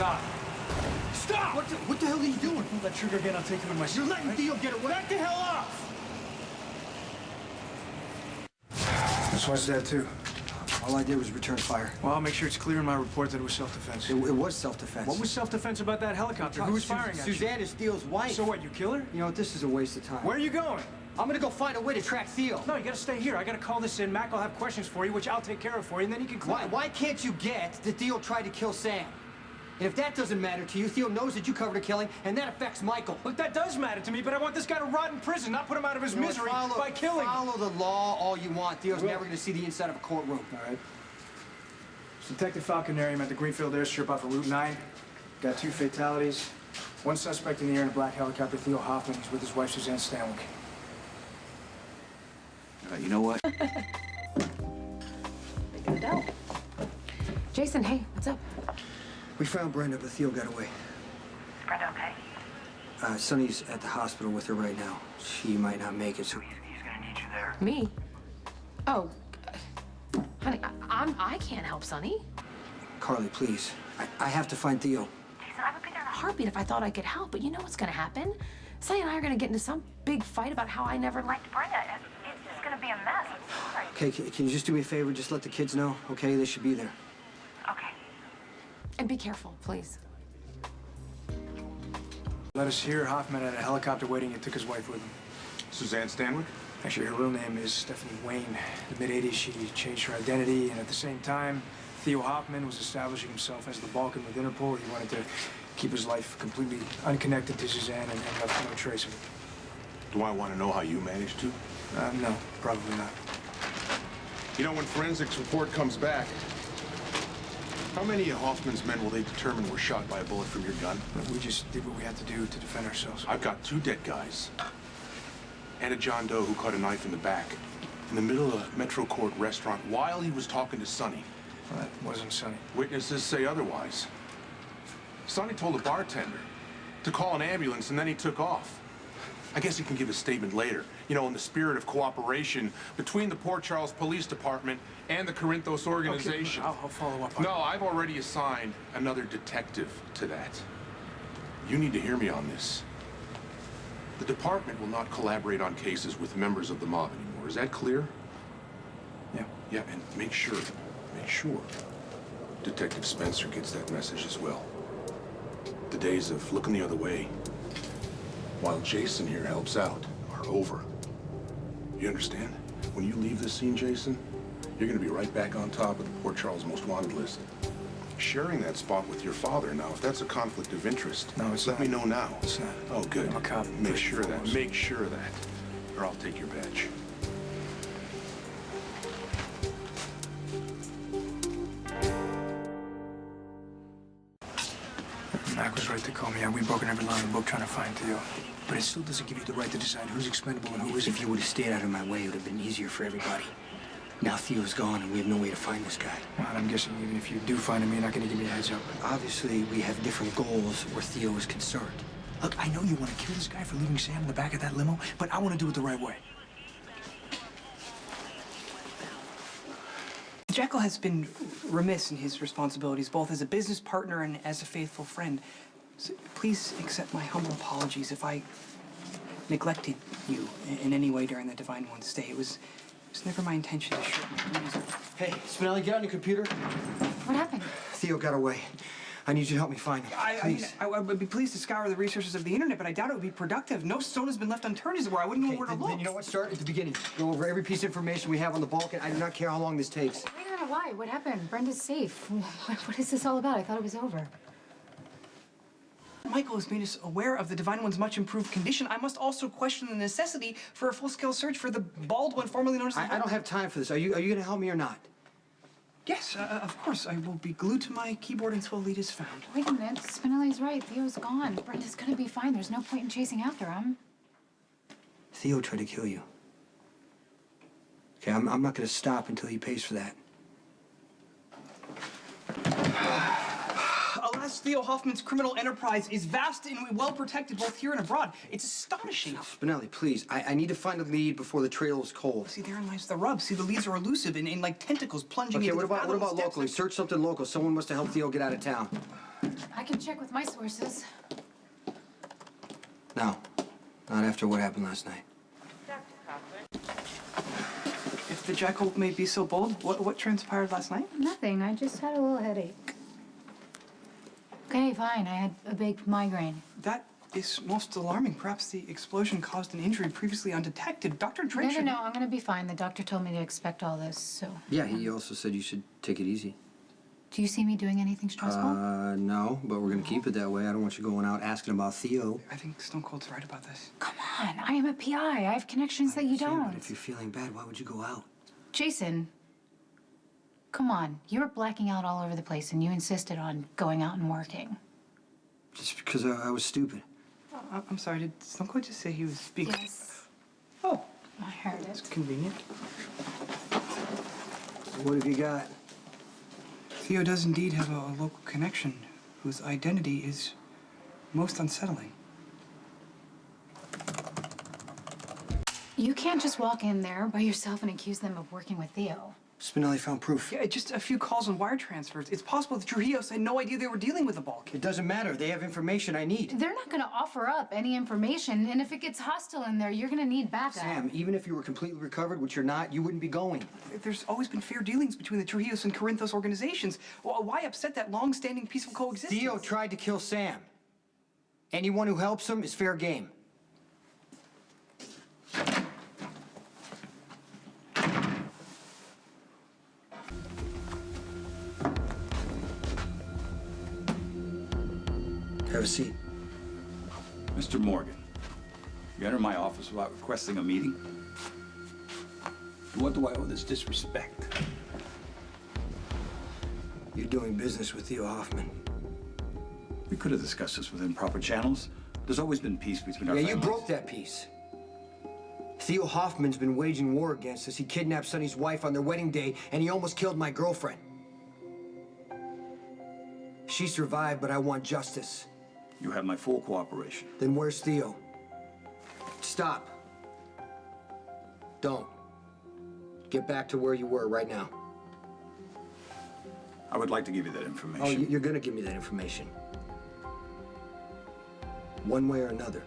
Stop! Stop! What the hell are you doing? Pull that trigger again, I'll take him in my You're letting Theo get away. Back the hell off! This one's dead, too. All I did was return fire. Well, I'll make sure it's clear in my report that it was self-defense. It was self-defense. What was self-defense about that helicopter? Who was firing at you? Suzanne is Theo's wife. So what, you kill her? You know what, this is a waste of time. Where are you going? I'm gonna go find a way to track Theo. No, you gotta stay here. I gotta call this in. Mac will have questions for you, which I'll take care of for you, and then you can climb. Why can't you get that Theo tried to kill Sam? And if that doesn't matter to you, Theo knows that you covered a killing, and that affects Michael. Look, that does matter to me, but I want this guy to rot in prison, not put him out of his misery by killing. Follow the law all you want. Theo's never gonna see the inside of a courtroom. All right. It's Detective Falconeri. I'm at the Greenfield airstrip off of Route 9. Got 2 fatalities. One suspect in the air in a black helicopter, Theo Hoffman. He's with his wife, Suzanne Stanwyck. You know what? No. Jason, hey, what's up? We found Brenda, but Theo got away. Is Brenda okay? Sonny's at the hospital with her right now. She might not make it, so he's gonna need you there. Me? Oh, honey, I can't help Sonny. Carly, please. I have to find Theo. Jason, I would be there in a heartbeat if I thought I could help, but you know what's gonna happen? Sonny and I are gonna get into some big fight about how I never liked Brenda. It's just gonna be a mess. I'm sorry. Okay, can you just do me a favor? Just let the kids know, okay? They should be there. Okay. And be careful, please. Let us hear Hoffman had a helicopter waiting and took his wife with him. Suzanne Stanwyck? Actually, her real name is Stephanie Wayne. In the mid-'80s, she changed her identity, and at the same time, Theo Hoffman was establishing himself as the Balkan with Interpol. He wanted to keep his life completely unconnected to Suzanne and left no trace of it. Do I want to know how you managed to? No, probably not. You know, when forensics report comes back, how many of Hoffman's men will they determine were shot by a bullet from your gun? We just did what we had to do to defend ourselves. I've got 2 dead guys. And a John Doe who caught a knife in the back in the middle of a Metro Court restaurant while he was talking to Sonny. Well, that wasn't Sonny. Witnesses say otherwise. Sonny told the bartender to call an ambulance, and then he took off. I guess he can give a statement later, you know, in the spirit of cooperation between the Port Charles Police Department and the Corinthos organization. Okay, I'll follow up on No, I've already assigned another detective to that. You need to hear me on this. The department will not collaborate on cases with members of the mob anymore. Is that clear? Yeah. Yeah, and make sure Detective Spencer gets that message as well. The days of looking the other way while Jason here helps out are over. You understand? When you leave this scene, Jason, you're gonna be right back on top of the Port Charles Most Wanted list. Sharing that spot with your father now, if that's a conflict of interest, No, it's let not. me know now. It's not. Oh, good. I'm a cop. Make sure of that. Make sure of that. Or I'll take your badge. Mac was right to call me out. We've broken every line in the book trying to find Theo. But it still doesn't give you the right to decide who's expendable and who isn't. If you would have stayed out of my way, it would have been easier for everybody. Now Theo's gone, and we have no way to find this guy. Well, I'm guessing even if you do find him, you're not going to give me a heads up. Obviously, we have different goals where Theo is concerned. Look, I know you want to kill this guy for leaving Sam in the back of that limo, but I want to do it the right way. Jekyll has been remiss in his responsibilities, both as a business partner and as a faithful friend. So please accept my humble apologies if I neglected you in any way during the Divine One's stay. It was never my intention to shirk my duties. Hey, Spinelli, get on your computer. What happened? Theo got away. I need you to help me find him. Please. I would be pleased to scour the resources of the internet, but I doubt it would be productive. No stone has been left unturned, as it were. I wouldn't know where to look. Then you know what? Start at the beginning. Go over every piece of information we have on the Balkan. I do not care how long this takes. Wait a minute, why? What happened? Brenda's safe. What is this all about? I thought it was over. Michael has made us aware of the Divine One's much improved condition. I must also question the necessity for a full-scale search for the bald one formerly known as the... I don't have time for this. Are you going to help me or not? Yes, of course. I will be glued to my keyboard until a lead is found. Wait a minute. Spinelli's right. Theo's gone. Brenda's gonna be fine. There's no point in chasing after him. Theo tried to kill you. Okay, I'm not going to stop until he pays for that. Alas, Theo Hoffman's criminal enterprise is vast and well protected both here and abroad. It's astonishing. Spinelli, please. I need to find a lead before the trail is cold. See, therein lies the rub. See, the leads are elusive and like tentacles plunging Okay, into what the about fathomless locally? depths. Search something local. Someone must have helped Theo get out of town. I can check with my sources. No, not after what happened last night. If the jackal may be so bold, what transpired last night? Nothing. I just had a little headache. Okay, fine. I had a big migraine. That is most alarming. Perhaps the explosion caused an injury previously undetected. Dr. Drake No, should... I'm gonna be fine. The doctor told me to expect all this, so. Yeah, he also said you should take it easy. Do you see me doing anything stressful? No, but we're gonna keep it that way. I don't want you going out asking about Theo. I think Stone Cold's right about this. Come on. I am a PI. I have connections that you don't. But if you're feeling bad, why would you go out? Jason, come on. You were blacking out all over the place, and you insisted on going out and working. Just because I was stupid. I'm sorry, did Stone Cold just say he was speaking? Yes. Oh, I heard that's it. So convenient. what have you got? Theo does indeed have a local connection whose identity is most unsettling. You can't just walk in there by yourself and accuse them of working with Theo. Spinelli found proof. Yeah, just a few calls and wire transfers. It's possible that Trujillo had no idea they were dealing with a bulk. It doesn't matter. They have information I need. They're not gonna offer up any information, and if it gets hostile in there, you're gonna need backup. Sam, even if you were completely recovered, which you're not, you wouldn't be going. There's always been fair dealings between the Trujillos and Corinthos organizations. Why upset that long-standing peaceful coexistence? Theo tried to kill Sam. Anyone who helps him is fair game. Have a seat. Mr. Morgan, you enter my office without requesting a meeting? To what do I owe this disrespect? You're doing business with Theo Hoffman. We could have discussed this within proper channels. There's always been peace between our Yeah, families. you broke that peace. Theo Hoffman's been waging war against us. He kidnapped Sonny's wife on their wedding day, and he almost killed my girlfriend. She survived, but I want justice. You have my full cooperation. Then where's Theo? Stop. Don't. Get back to where you were right now. I would like to give you that information. Oh, you're gonna give me that information. One way or another.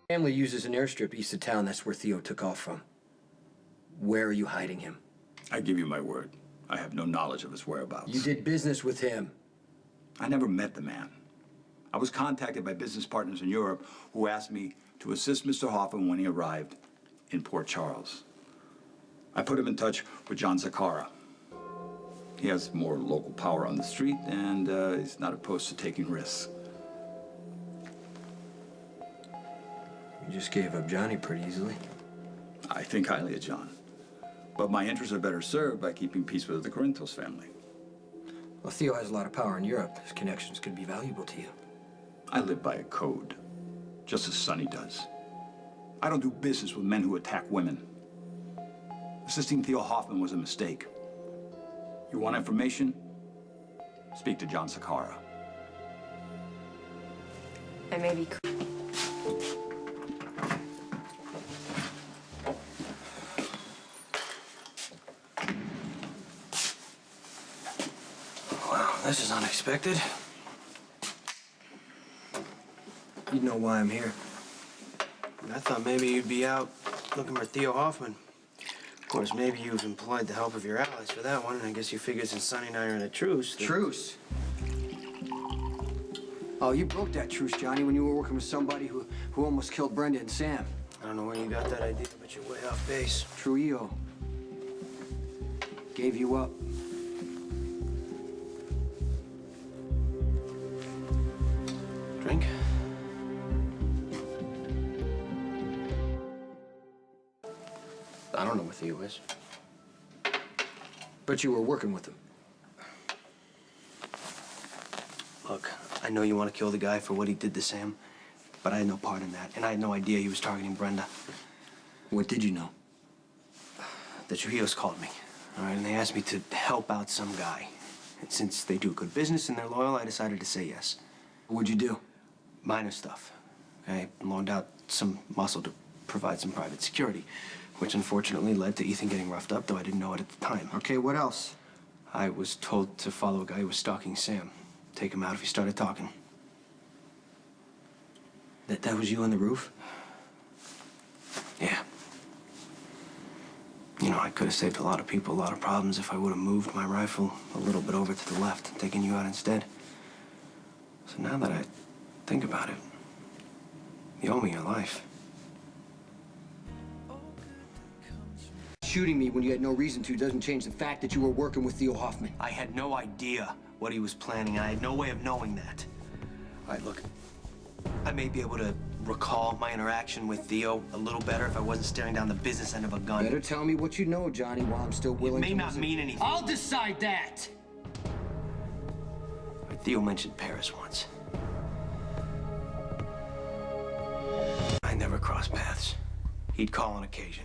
Family uses an airstrip east of town. That's where Theo took off from. Where are you hiding him? I give you my word. I have no knowledge of his whereabouts. You did business with him. I never met the man. I was contacted by business partners in Europe who asked me to assist Mr. Hoffman when he arrived in Port Charles. I put him in touch with John Zakara. He has more local power on the street, and he's not opposed to taking risks. You just gave up Johnny pretty easily. I think highly of John. But my interests are better served by keeping peace with the Corinthos family. Well, Theo has a lot of power in Europe. His connections could be valuable to you. I live by a code, just as Sonny does. I don't do business with men who attack women. Assisting Theo Hoffman was a mistake. You want information? Speak to John Sakara. I may be. Wow, this is unexpected. You know why I'm here. I thought maybe you'd be out looking for Theo Hoffman. Of course, maybe you've employed the help of your allies for that one, and I guess you figured since Sonny and I are in a truce... Truce? Oh, you broke that truce, Johnny, when you were working with somebody who almost killed Brenda and Sam. I don't know where you got that idea, but you're way off base. Trujillo gave you up. Drink? I don't know where Theo is. But you were working with him. Look, I know you want to kill the guy for what he did to Sam, but I had no part in that, and I had no idea he was targeting Brenda. What did you know? The Trujillos called me, all right, and they asked me to help out some guy. And since they do good business and they're loyal, I decided to say yes. What'd you do? Minor stuff, okay? Loaned out some muscle to provide some private security, which unfortunately led to Ethan getting roughed up, though I didn't know it at the time. Okay, what else? I was told to follow a guy who was stalking Sam. Take him out if he started talking. That was you on the roof? Yeah. You know, I could have saved a lot of people, a lot of problems if I would have moved my rifle a little bit over to the left and taken you out instead. So now that I think about it, you owe me your life. Shooting me when you had no reason to doesn't change the fact that you were working with Theo Hoffman. I had no idea what he was planning, and I had no way of knowing that. All right, look, I may be able to recall my interaction with Theo a little better if I wasn't staring down the business end of a gun. Better tell me what you know, Johnny, while I'm still willing It may to not listen. mean anything. I'll decide that! Theo mentioned Paris once. I never crossed paths. He'd call on occasion.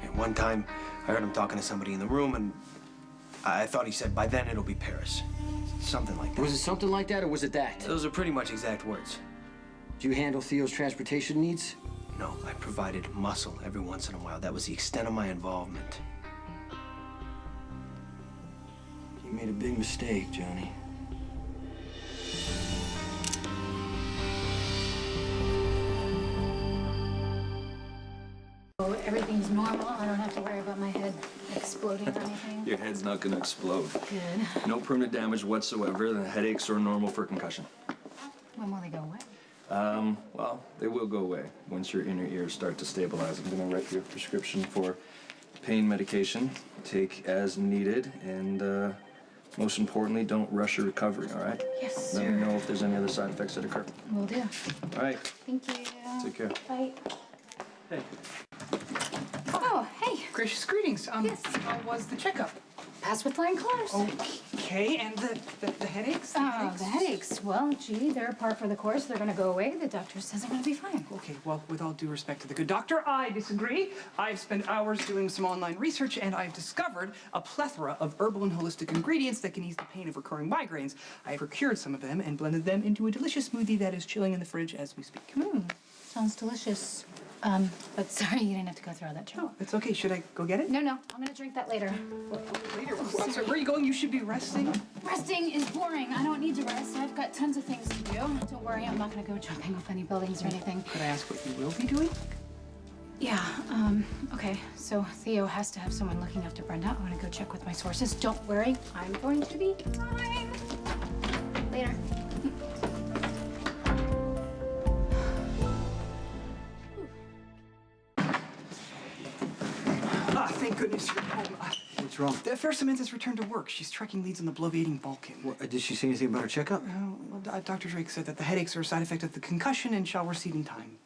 And one time, I heard him talking to somebody in the room, and I thought he said, by then it'll be Paris. Something like that. Was it something like that, or was it that? Those are pretty much exact words. Do you handle Theo's transportation needs? No, I provided muscle every once in a while. That was the extent of my involvement. You made a big mistake, Johnny. Oh, everything's normal. I don't have to worry about my head exploding or anything. Your head's not gonna explode. Good. No permanent damage whatsoever. The headaches are normal for concussion. When will they go away? Well, they will go away once your inner ears start to stabilize. I'm gonna write you a prescription for pain medication. Take as needed, and most importantly, don't rush your recovery, all right? Yes, Let sir. me know if there's any other side effects that occur. Will do. All right, Thank you. take care. Bye. Hey. Oh, hey. Gracious greetings. Yes. How was the checkup? Passed with flying colors. Okay, and the headaches? Oh, the headaches. Well, gee, they're par for the course. They're gonna go away. The doctor says I'm gonna be fine. Okay, well, with all due respect to the good doctor, I disagree. I've spent hours doing some online research, and I've discovered a plethora of herbal and holistic ingredients that can ease the pain of recurring migraines. I procured some of them and blended them into a delicious smoothie that is chilling in the fridge as we speak. Sounds delicious. But sorry you didn't have to go through all that trouble. It's okay. Should I go get it? No, I'm gonna drink that later. Later. I'm sorry, where are you going? You should be resting. Resting is boring. I don't need to rest. I've got tons of things to do. Don't worry, I'm not gonna go jumping off any buildings or anything. Could I ask what you will be doing? Yeah, okay. So Theo has to have someone looking after Brenda. I'm gonna go check with my sources. Don't worry, I'm going to be fine. Later. Thank goodness you're home. What's wrong? First Samantha's returned to work. She's trekking leads on the bloviating Balkan. Did she say anything about her checkup? Dr. Drake said that the headaches are a side effect of the concussion and shall recede in time.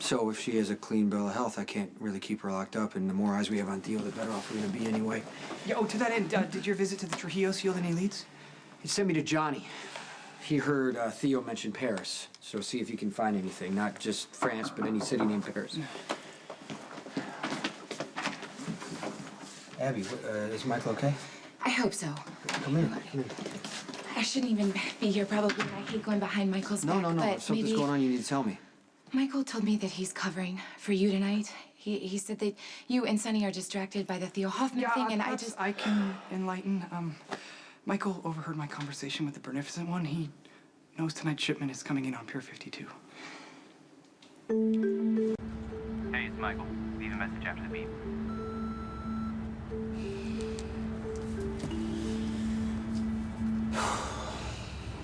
So if she has a clean bill of health, I can't really keep her locked up, and the more eyes we have on Theo, the better off we're gonna be anyway. Yeah, to that end, did your visit to the Trujillos yield any leads? It sent me to Johnny. He heard Theo mention Paris, so see if you can find anything. Not just France, but any city named Paris. Abby, is Michael okay? I hope so. Come in. I shouldn't even be here probably. I hate going behind Michael's back, No. but If something's maybe going on, you need to tell me. Michael told me that he's covering for you tonight. He said that you and Sonny are distracted by the Theo Hoffman thing, and I can enlighten. Michael overheard my conversation with the Beneficent One. He knows tonight's shipment is coming in on Pier 52. Hey, it's Michael. Leave a message after the beep.